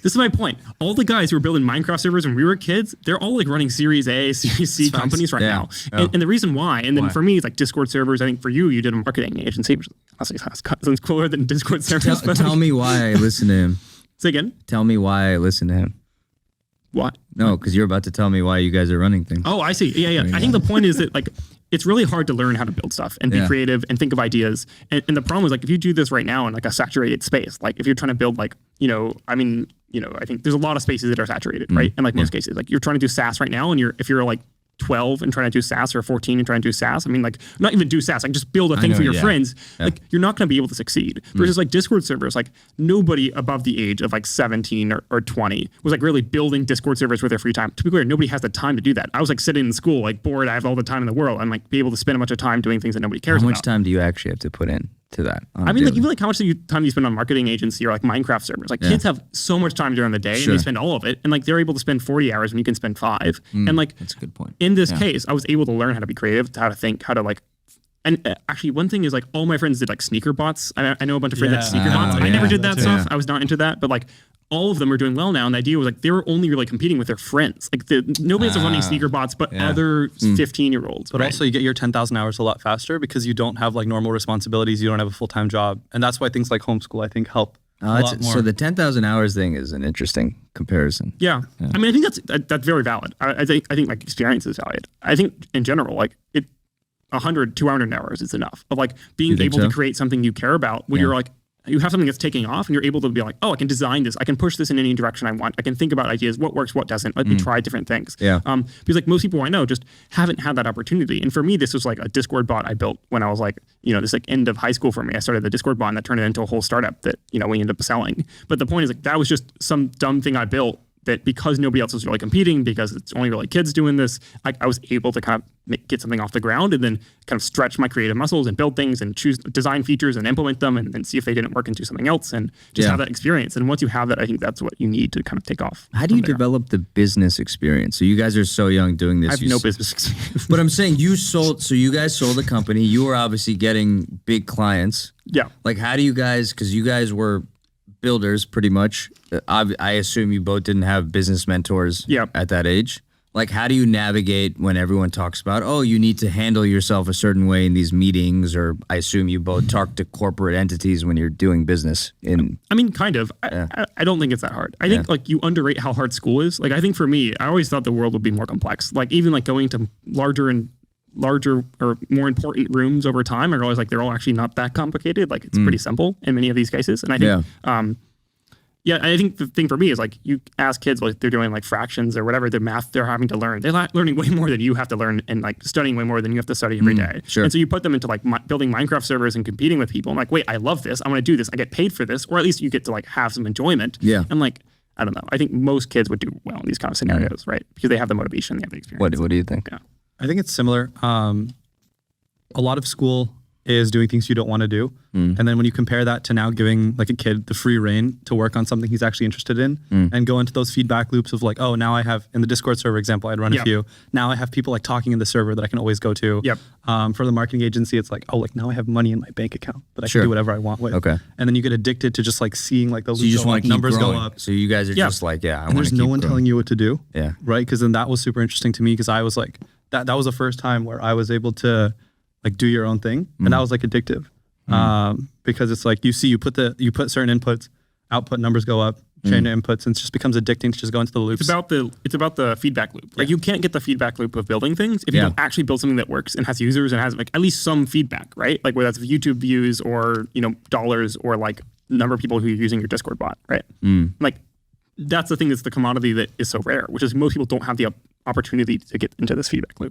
This is my point. All the guys who were building Minecraft servers when we were kids, they're all like running Series A, Series C companies right now. And the reason why, and then for me, it's like Discord servers. I think for you did a marketing agency, which honestly sounds cooler than Discord servers. Tell me why I listen to him. Say again? Tell me why I listen to him. What? No, because you're about to tell me why you guys are running things. Oh, I see. Yeah. I think the point is that like it's really hard to learn how to build stuff and be creative and think of ideas. And the problem is like if you do this right now in like a saturated space, like if you're trying to build like, I think there's a lot of spaces that are saturated, right? In like most cases, like you're trying to do SaaS right now, and if you're like 12 and trying to do SaaS or 14 and trying to do SaaS, I mean, like not even do SaaS, like just build a thing for your friends, like you're not going to be able to succeed. Versus like Discord servers, like nobody above the age of like 17 or 20 was like really building Discord servers with their free time. To be clear, nobody has the time to do that. I was like sitting in school, like bored, I have all the time in the world, and like be able to spend a bunch of time doing things that nobody cares about. How much time do you actually have to put in to that? I mean, like even like how much time do you spend on marketing agency or like Minecraft servers? Like kids have so much time during the day and they spend all of it, and like they're able to spend 40 hours when you can spend 5. And like that's a good point. In this case, I was able to learn how to be creative, how to think, how to like. And actually, one thing is like all my friends did like sneaker bots. I know a bunch of friends that sneaker bots. I never did that stuff. I was not into that, but like all of them are doing well now. And the idea was like they were only really competing with their friends. Like nobody else was running sneaker bots, but other 15-year-olds. But also you get your 10,000 hours a lot faster because you don't have like normal responsibilities. You don't have a full-time job. And that's why things like homeschool, I think, help a lot more. So the 10,000 hours thing is an interesting comparison. Yeah. I mean, I think that's very valid. I think like experience is valid. I think in general, like 100, 200 hours is enough of like being able to create something you care about when you're like, you have something that's taking off and you're able to be like, oh, I can design this. I can push this in any direction I want. I can think about ideas, what works, what doesn't. Let me try different things. Yeah. Because like most people I know just haven't had that opportunity. And for me, this was like a Discord bot I built when I was like, this like end of high school for me. I started the Discord bot and that turned it into a whole startup that, we ended up selling. But the point is like, that was just some dumb thing I built that because nobody else was really competing, because it's only really kids doing this, I was able to kind of get something off the ground and then kind of stretch my creative muscles and build things and design features and implement them and then see if they didn't work and do something else and just have that experience. And once you have that, I think that's what you need to kind of take off. How do you develop the business experience? So you guys are so young doing this. I have no business experience. But I'm saying you guys sold a company. You were obviously getting big clients. Yeah. Like how do you guys, because you guys were builders pretty much. I assume you both didn't have business mentors at that age. Like how do you navigate when everyone talks about, oh, you need to handle yourself a certain way in these meetings, or I assume you both talk to corporate entities when you're doing business in. I mean, kind of. I don't think it's that hard. I think like you underrate how hard school is. Like I think for me, I always thought the world would be more complex. Like even like going to larger or more important rooms over time, I realized like they're all actually not that complicated. Like it's pretty simple in many of these cases. And I think, I think the thing for me is like you ask kids like they're doing like fractions or whatever the math they're having to learn. They're learning way more than you have to learn and like studying way more than you have to study every day. Sure. And so you put them into like building Minecraft servers and competing with people. I'm like, wait, I love this. I want to do this. I get paid for this, or at least you get to like have some enjoyment. Yeah. And like, I don't know. I think most kids would do well in these kind of scenarios, right? Because they have the motivation, they have the experience. What do you think? Yeah. I think it's similar. A lot of school is doing things you don't want to do. And then when you compare that to now giving like a kid the free reign to work on something he's actually interested in and go into those feedback loops of like, oh, now I have, in the Discord server example, I'd run a few. Now I have people like talking in the server that I can always go to. For the marketing agency, it's like, oh, like now I have money in my bank account that I can do whatever I want with. Okay. And then you get addicted to just like seeing like those numbers go up. So you guys are just like, and there's no one telling you what to do. Yeah. Right. Because then that was super interesting to me because I was like, that was the first time where I was able to like do your own thing. And that was like addictive. Because it's like you put certain inputs, output numbers go up, change the inputs, and it just becomes addicting to just go into the loops. It's about the feedback loop. Like you can't get the feedback loop of building things if you don't actually build something that works and has users and has like at least some feedback, right? Like whether that's YouTube views or dollars or like number of people who are using your Discord bot, right? Like that's the thing that's the commodity that is so rare, which is most people don't have the opportunity to get into this feedback loop.